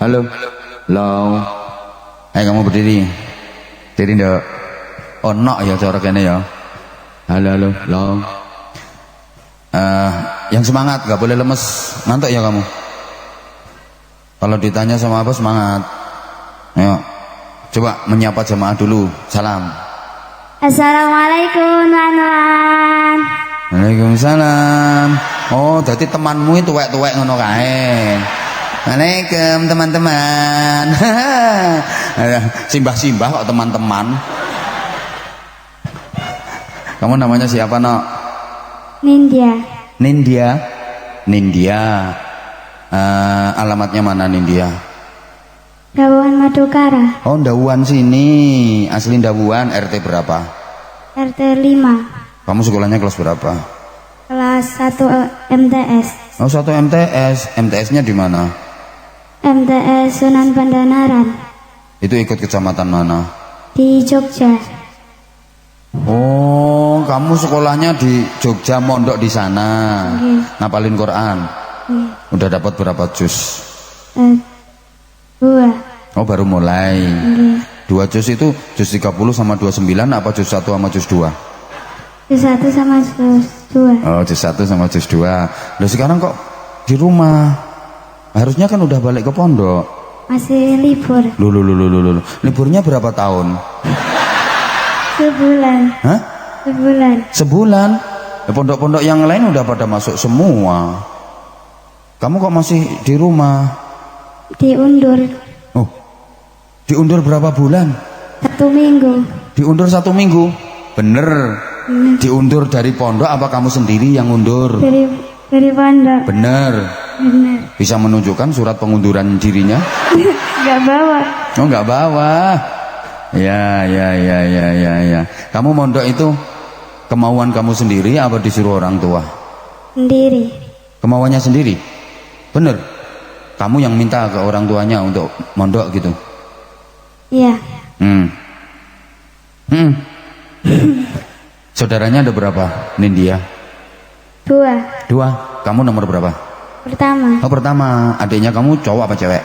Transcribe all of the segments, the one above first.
Halo. Halo. Kamu berdiri. Berdiri ndak? Oh, nok ya cara kene ya. Halo, halo. Halo. Yang semangat, gak boleh lemes. Ngantuk ya kamu? Kalau ditanya sama apa semangat. Ayo. Coba menyapa jamaah dulu. Salam. Assalamualaikum teman-teman. Waalaikumsalam. Oh, jadi temanmu itu tuwek-tuwek ngono kae. Waalaikum teman-teman. Simbah-simbah kok teman-teman. Kamu namanya siapa, Nok? Nindya. Nindya. Nindya. Alamatnya mana Nindya? Dawuhan Madukara. Oh, Dawuhan sini. Asli Dawuhan. RT berapa? RT 5. Kamu sekolahnya kelas berapa? Kelas 1 MTS. Oh, 1 MTS. MTS-nya di mana? MTS Sunan Pandanaran. Itu ikut kecamatan mana? Di Jogja. Oh, kamu sekolahnya di Jogja, mondok di sana. Ngapalin Quran. Udah dapat berapa juz? 2. Oh, baru mulai. 2 juz itu juz 30 sama 29 apa juz 1 sama juz 2? Juz 1 sama juz 2. Oh, juz 1 sama juz 2. Loh, sekarang kok di rumah? Harusnya kan udah balik ke pondok. Masih libur. Loh. Liburnya berapa tahun? Sebulan. Hah? Sebulan. Sebulan? Ya, pondok-pondok yang lain udah pada masuk semua. Kamu kok masih di rumah? Diundur. Oh, diundur berapa bulan? 1 minggu. Diundur 1 minggu? Bener. Diundur dari pondok apa kamu sendiri yang undur? Dari pondok. Bener. Benar. Bisa menunjukkan surat pengunduran dirinya? Gak bawa. Oh, nggak bawa. Ya. Kamu mondok itu kemauan kamu sendiri apa disuruh orang tua? Sendiri. Kemauannya sendiri? Bener? Kamu yang minta ke orang tuanya untuk mondok gitu? Iya. Saudaranya ada berapa, Nindya? 2. 2. Kamu nomor berapa? Pertama. Oh, pertama. Adiknya kamu cowok apa cewek?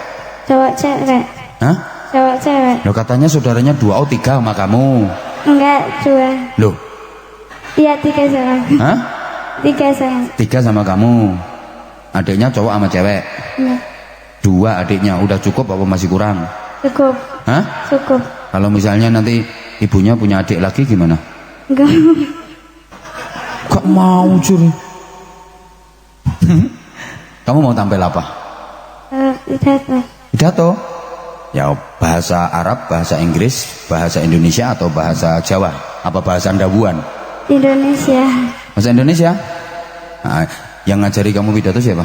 Cowok cewek. Hah? Cowok cewek. Loh, katanya saudaranya 2 atau 3 sama kamu. Enggak, 2. Loh? Iya, 3 sama. Hah? 3 sama. 3 sama kamu. Adiknya cowok sama cewek? Iya. 2 adiknya. Udah cukup apa masih kurang? Cukup. Hah? Cukup. Kalau misalnya nanti ibunya punya adik lagi gimana? Enggak. Gak mau, Jur. Kamu mau tampil apa? Pidato. Pidato? Ya, bahasa Arab, bahasa Inggris, bahasa Indonesia atau bahasa Jawa? Apa bahasa Dawuhan? Indonesia. Bahasa Indonesia? Nah, yang ngajari kamu pidato siapa?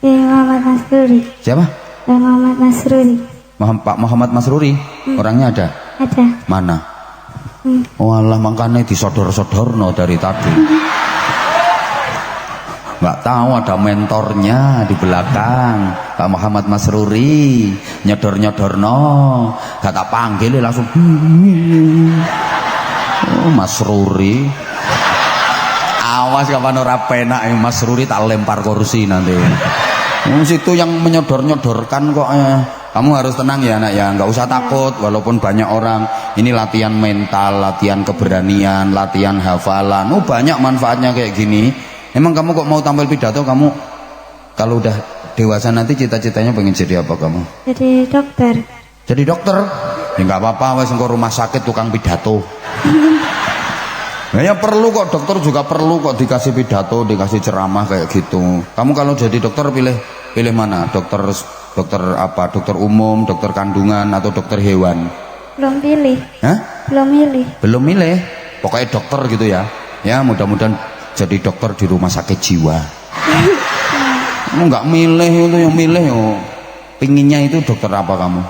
Muhammad Masruri. Siapa? Muhammad Masruri. Pak Muhammad Masruri. Orangnya ada? Ada. Mana? Oh Allah, makanya disodor-sodorno dari tadi. Nggak tahu ada mentornya di belakang, Pak Muhammad Masruri, nyodor-nyodorno, gak tak panggil langsung. Oh, Masruri, awas kapan ora penak Masruri tak lempar kursi nanti. Situ yang menyodor-nyodorkan kok. Kamu harus tenang ya, Nak ya, nggak usah takut walaupun banyak orang. Ini latihan mental, latihan keberanian, latihan hafalan. Oh, banyak manfaatnya kayak gini. Emang kamu kok mau tampil pidato? Kamu kalau udah dewasa nanti cita-citanya pengen jadi apa kamu? Jadi dokter. Jadi dokter? Ya nggak apa-apa, wes engko rumah sakit tukang pidato. Nah, ya perlu kok, dokter juga perlu kok dikasih pidato, dikasih ceramah kayak gitu. Kamu kalau jadi dokter pilih mana? Dokter apa? Dokter umum, dokter kandungan atau dokter hewan? Belum pilih. Hah? Belum milih. Belum milih. Pokoknya dokter gitu ya. Ya, mudah-mudahan jadi dokter di rumah sakit jiwa. Kamu nggak milih itu, yang milih yo. Pinginnya itu dokter apa kamu?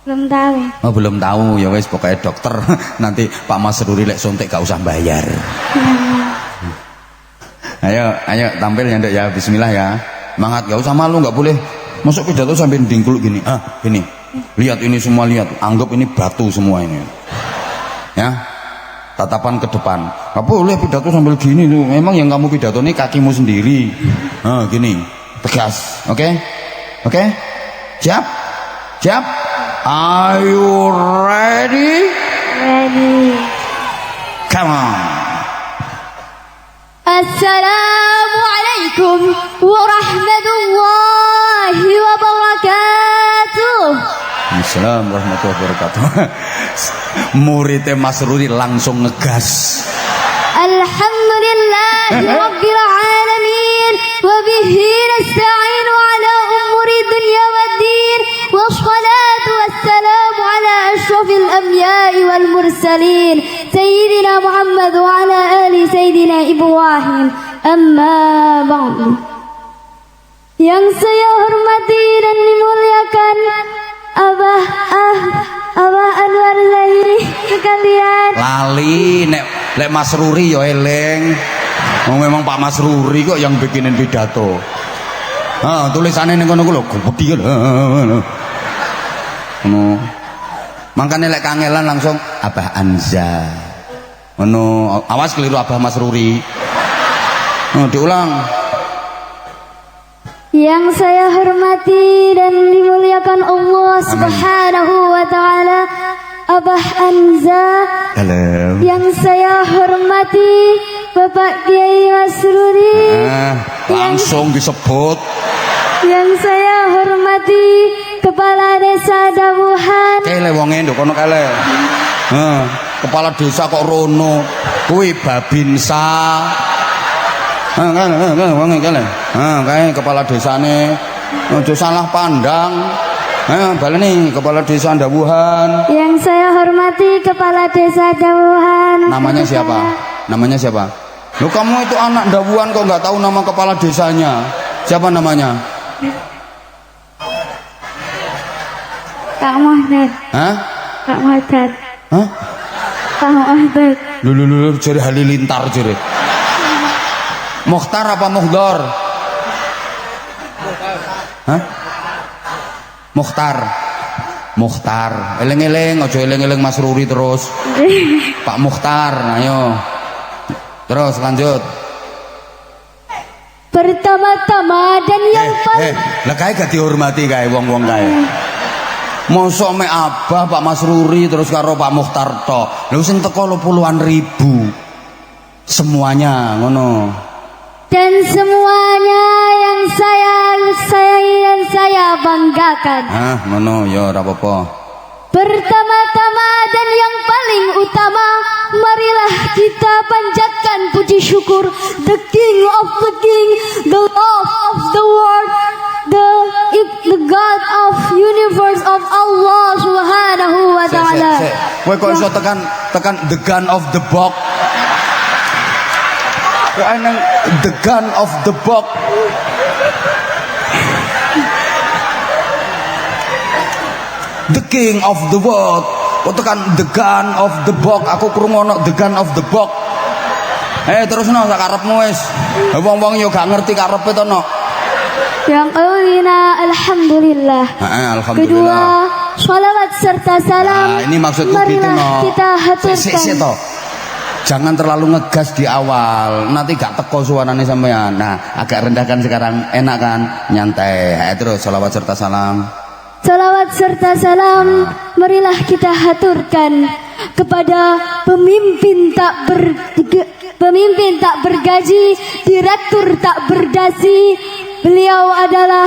Belum tahu. Oh, belum tahu ya wes, pokoknya dokter. Nanti Pak Masruri lek suntik gak usah bayar. Ayo tampil ya, Nduk ya. Bismillah ya. Semangat, gak usah malu, nggak boleh masuk pidato sambil dingkul gini. Gini. Lihat ini semua, lihat. Anggap ini batu semua ini. Ya. Tatapan ke depan. Gak boleh pidato sambil gini tuh. Memang yang kamu pidato ini kakimu sendiri. Gini. Tegas. Oke? Oke? Siap? Siap? Are you ready? Ready. Come on. Assalamualaikum warahmatullahi wabarakatuh. Assalamualaikum warahmatullahi wabarakatuh. Muridnya Mas Ruri langsung ngegas. Alhamdulillahi rabbil alamin wa bihi nasta'inu ala umuri dunya waddin wassalatu wassalamu ala asyrafil anbiya'i wal mursalin sayyidina Muhammad wa ala ali sayyidina Ibrahim. Amma ba'du. Yang saya hormati dan dimuliakan Abah Anwar Zahiri sekalian. Lali nek Mas Ruri ya eling. Memang Pak Mas Ruri kok yang bikinin pidato. Tulisannya ning kono ku lho gede ngono. Mangkane lek kangelan langsung Abah Anza. Ngono, awas keliru Abah Mas Ruri. Diulang. Yang saya hormati dan dimuliakan Allah Subhanahu wa taala, Abah Anza. Halo. Yang saya hormati Bapak Kiai Mas Ruri. Langsung disebut. Yang saya hormati Kepala Desa Dawuhan. Kele wonge nduk kono kele. Kepala desa kok rono. Kuwi Babinsa. Wonge kele. Kae kepala desane aja salah pandang. Baleni kepala desa Dawuhan. Yang saya hormati Kepala Desa Dawuhan. Namanya siapa? Namanya siapa? Loh, kamu itu anak Dawuhan kok nggak tahu nama kepala desanya? Siapa namanya? Kak Muhammad. Hah? Kak Muhammad. Hah? Kak Muhammad. Lulu jere halilintar jere. Mukhtar apa Muhdor? Hah? Mukhtar. Eling-eling, aja eling-eling Mas Ruri terus. Pak Mukhtar, ayo. Terus lanjut. Pertama-tama dan yang paling Lah kae gak dihormati kae wong-wong kae. Mosok mek Abah Pak Mas Ruri terus karo Pak Mukhtar tok. Lha sing teko puluhan ribu. Semuanya ngono. dan semuanya yang saya sayangi dan saya banggakan. Ngono ya ora apa-apa. Pertama-tama dan yang paling utama, marilah kita panjatkan puji syukur the King of the King, the Lord of the world, the God of universe of Allah Subhanahu wa taala. Kowe kok iso tekan the gun of the box. Kok ana the gun of the box. The King of the world. Kok tekan the gun of the box. Aku krungono the gun of the box. Terusno sak karepmu wis. Wong-wong yo gak ngerti karepe to no. Yang awalnya alhamdulillah. Alhamdulillah. Kedua, sholawat serta salam. Ini maksudku gitu no. Kita haturkan. Jangan terlalu ngegas di awal, nanti gak teko suarane sampean. Nah, agak rendahkan sekarang, enak kan? Nyantai. Terus sholawat serta salam. Salawat serta salam marilah kita haturkan kepada pemimpin tak bergaji, direktur tak berdasi. Beliau adalah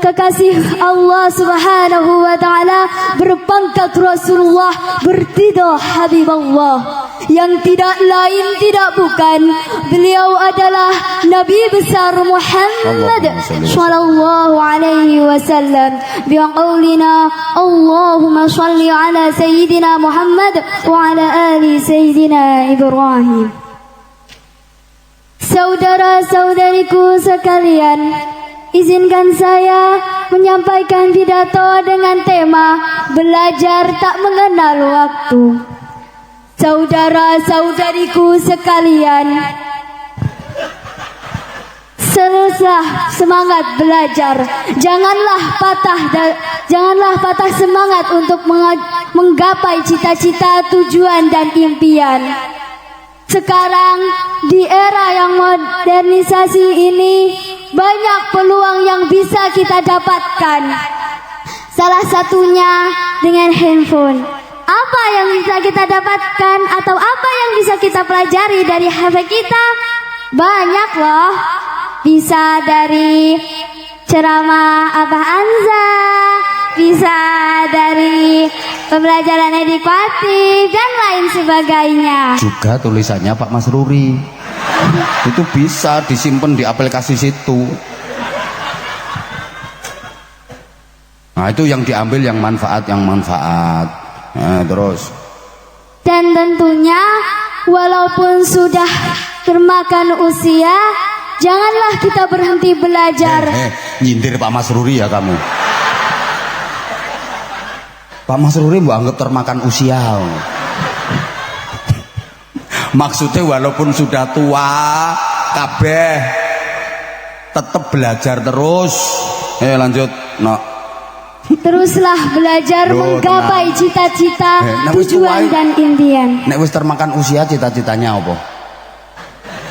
kekasih Allah Subhanahu wa taala, berpangkat Rasulullah, bertidah Habibullah, yang tidak lain tidak bukan beliau adalah Nabi besar Muhammad sallallahu alaihi wasallam. Biqaulina Allahumma shalli ala sayyidina Muhammad wa ala ali sayyidina Ibrahim. Saudara-saudariku sekalian, izinkan saya menyampaikan pidato dengan tema belajar tak mengenal waktu. Saudara-saudariku sekalian, setelah semangat belajar, janganlah patah semangat untuk menggapai cita-cita, tujuan dan impian. Sekarang di era yang modernisasi ini, banyak peluang yang bisa kita dapatkan. Salah satunya dengan handphone. Apa yang bisa kita dapatkan atau apa yang bisa kita pelajari dari HP kita? Banyak loh. Bisa dari ceramah Abah Anza, bisa dari pembelajaran edukatif dan lain sebagainya. Juga tulisannya Pak Mas Ruri. Itu bisa disimpan di aplikasi situ. Nah, itu yang diambil yang manfaat. Nah, terus. Dan tentunya walaupun sudah termakan usia, janganlah kita berhenti belajar. Nyindir Pak Mas Ruri ya kamu. Pak Mas Ruri mbok anggap termakan usia. Maksudnya walaupun sudah tua kabeh tetap belajar terus. Lanjut. No. Teruslah belajar menggapai cita-cita, tujuan dan impian. Nek wis termakan usia cita-citanya apa?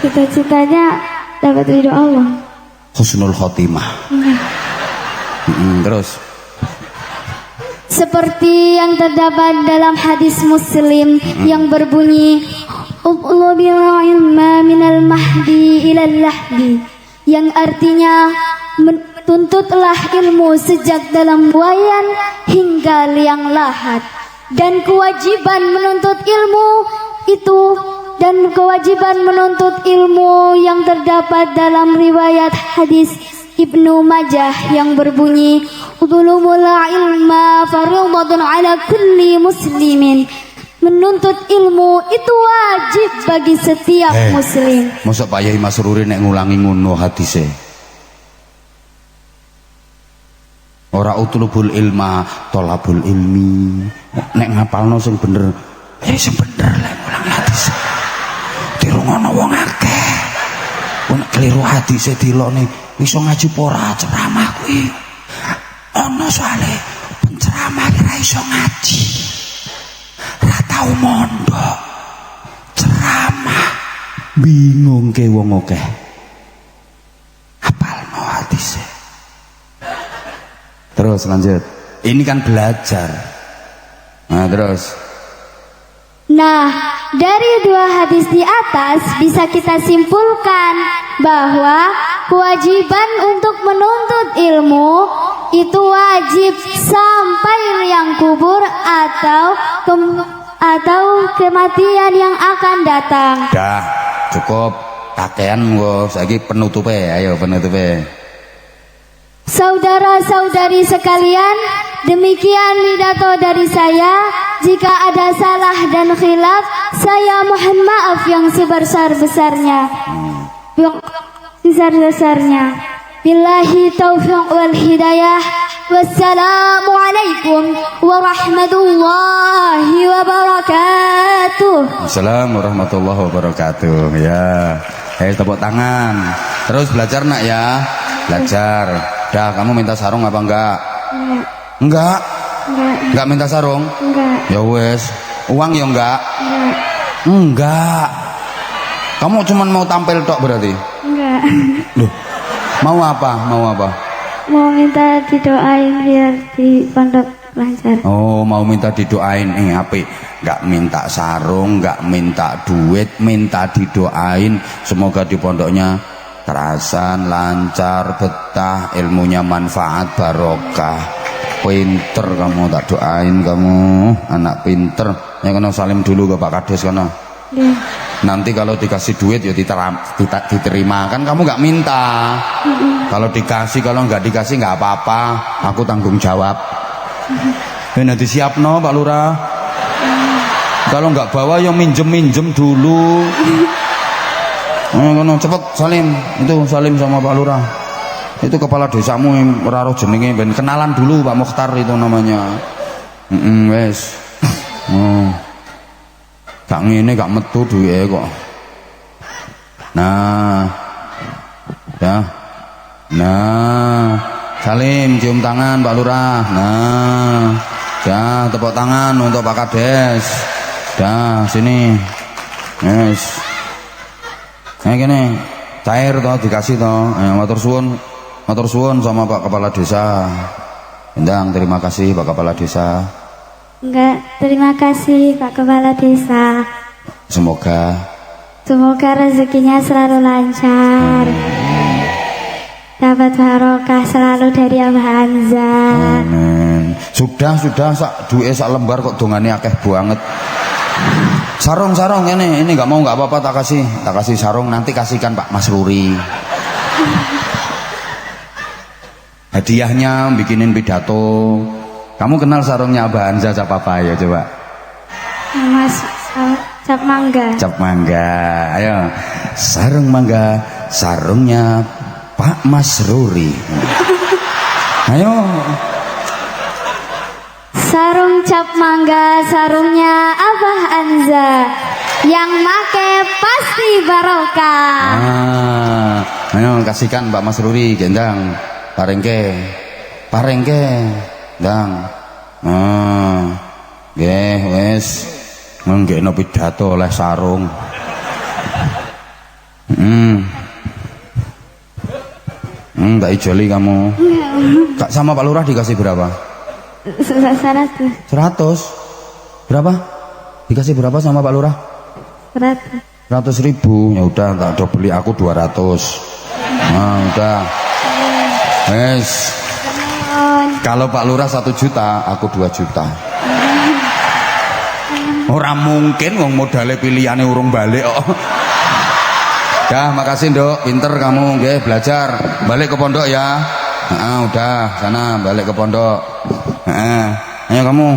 Cita-citanya dapat ridho Allah. Husnul khotimah. Terus. Seperti yang terdapat dalam hadis Muslim yang berbunyi "Utlubil ilma minal mahdi ilal lahdi", yang artinya tuntutlah ilmu sejak dalam buayan hingga liang lahat. Dan kewajiban menuntut ilmu itu yang terdapat dalam riwayat hadis Ibnu Majah yang berbunyi "Uthlubul ilma fardhatun ala kulli muslimin". Menuntut ilmu itu wajib bagi setiap muslim. Masa Pak Yai Mas Ruri nek ngulangi ngono hadise? Ora utlubul ilma, tolabul ilmi. Nek ngapalno sing bener, sing bener lek ngulangi hadis. Dirungono wong akeh. Nek keliru hadise dilokne, iso ngaji apa ora ceramah kuwi. Ana soalé penceramah ora iso ngaji. Ora tau mondok. Ceramah bingung ke wong akeh. Hafalno hadise. Terus lanjut. Ini kan belajar. Nah, terus. Nah, dari dua hadis di atas bisa kita simpulkan bahwa kewajiban untuk menuntut ilmu itu wajib sampai liang kubur atau kematian yang akan datang. Dah, cukup. Pakaian gua saiki penutupe, ayo penutupe. Saudara-saudari sekalian, demikian pidato dari saya. Jika ada salah dan khilaf, saya mohon maaf yang sebesar-besarnya. Billahi taufiq wal hidayah. Wassalamualaikum warahmatullahi wabarakatuh. Assalamualaikum warahmatullahi wabarakatuh. Ya, tepuk tangan. Terus belajar nak ya, belajar. Dah, kamu minta sarung apa enggak? Enggak. Enggak minta sarung? Enggak. Ya wes. Uang ya enggak? Enggak. Kamu cuma mau tampil tok berarti? Enggak. Loh. Mau apa? Mau minta didoain biar di pondok lancar. Oh, mau minta didoain. Apik. Enggak minta sarung, enggak minta duit, minta didoain semoga di pondoknya kerasan, lancar, betah, ilmunya manfaat, barokah. Pinter kamu, tak doain kamu, anak pinter. Ya kena salim dulu ke Pak Kades kana. Nanti kalau dikasih duit ya diterima, kan kamu nggak minta. Kalau dikasih, kalau nggak dikasih nggak apa-apa, aku tanggung jawab. Nanti siap no Pak Lurah. Kalau nggak bawa ya minjem dulu. Cepet salim, itu salim sama Pak Lurah. Itu kepala desamu yang ora roh jenenge, ben kenalan dulu Pak Mokhtar itu namanya. Wes. Gak ngene gak metu duwe kok. Nah. Ya. Nah. Salim, cium tangan Pak Lurah. Nah. Ya, tepuk tangan untuk Pak Kades. Dah, sini. Yes. Kayak gini. Cair toh dikasih toh. Matur suwun sama Pak Kepala Desa. Endang, terima kasih Pak Kepala Desa. Enggak, terima kasih Pak Kepala Desa. Semoga rezekinya selalu lancar. Dapat barokah selalu dari Abah Hanza. Amin. Sudah sak duwe sak lembar kok dongane akeh banget. Sarung ini nggak mau nggak apa-apa tak kasih sarung, nanti kasihkan Pak Mas Ruri. Hadiahnya bikinin pidato. Kamu kenal sarungnya Abah Hanza siapa apa ya coba? Mas cap mangga. Cap mangga. Ayo. Sarung mangga, sarungnya Pak Mas Ruri. Ayo. Sarung cap mangga, sarungnya Abah Hanza. Yang make pasti barokah. Ayo kasihkan Pak Mas Ruri gendang. Parengke. Dang. Nggih wis. Nggekno pidato oleh sarung. Tak ijoli kamu. Kak sama Pak Lurah dikasih berapa? 100. Berapa? Dikasih berapa sama Pak Lurah? 100.000. Ya udah, tak ada beli aku 200. Nah, udah. Wes. Kalau Pak Lurah 1 juta, aku 2 juta. Ora mungkin wong modale pilihane urung balik kok. Dah, makasih Nduk, pinter kamu nggih belajar. Balik ke pondok ya. Udah, sana balik ke pondok. Ayo kamu